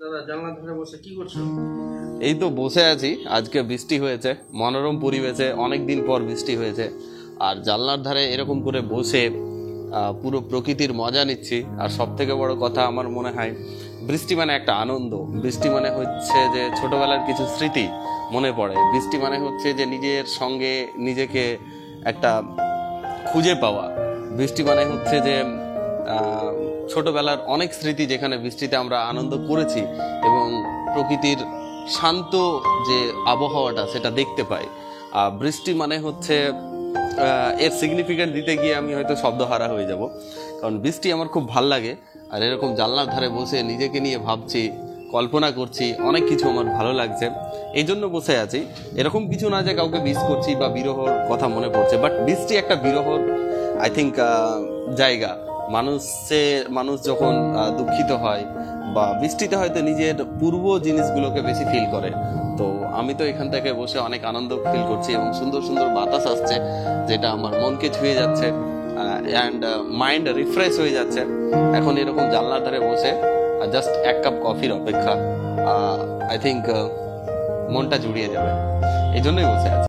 দাদা জানলার ধারে বসে কি করছো? এই তো বসে আছি। আজকে বৃষ্টি হয়েছে, মনোরম পরিবেশে অনেকদিন পর বৃষ্টি হয়েছে। আর জানলার ধারে এরকম করে বসে পুরো প্রকৃতির মজা নিচ্ছি। আর সব থেকে বড় কথা আমার মনে হয় বৃষ্টি মানে একটা আনন্দ। বৃষ্টি মানে হচ্ছে যে ছোটবেলার কিছু স্মৃতি মনে পড়ে। বৃষ্টি মানে হচ্ছে যে নিজের সঙ্গে নিজেকে একটা খুঁজে পাওয়া। বৃষ্টি মানে হচ্ছে যে আহ, ছোটবেলার অনেক স্মৃতি যেখানে বৃষ্টিতে আমরা আনন্দ করেছি এবং প্রকৃতির শান্ত যে আবহাওয়াটা সেটা দেখতে পাই। বৃষ্টি মানে হচ্ছে এর সিগনিফিকেন্ট দিতে গিয়ে আমি হয়তো শব্দহারা হয়ে যাব, কারণ বৃষ্টি আমার খুব ভাল লাগে। আর এরকম জানলার ধারে বসে নিজেকে নিয়ে ভাবছি, কল্পনা করছি, অনেক কিছু আমার ভালো লাগছে, এই জন্য বসে আছি। এরকম কিছু না যে কাউকে মিস করছি বা বিরহর কথা মনে পড়ছে, বাট বৃষ্টি একটা বিরহর আই থিঙ্ক জায়গা। মানুষ যখন দুঃখিত হয় বা বৃষ্টিতে হয়তো নিজের পূর্ব জিনিসগুলোকে বেশি ফিল করে। তো আমি তো এখান থেকে বসে অনেক আনন্দ ফিল করছি এবং সুন্দর সুন্দর বাতাস আসছে, যেটা আমার মনকে ছুঁয়ে যাচ্ছে অ্যান্ড মাইন্ড রিফ্রেশ হয়ে যাচ্ছে। এখন এরকম জানলার ধারে বসে জাস্ট এক কাপ কফির অপেক্ষা। আই থিঙ্ক মনটা জুড়িয়ে যাবে, এই জন্যই বসে আছি।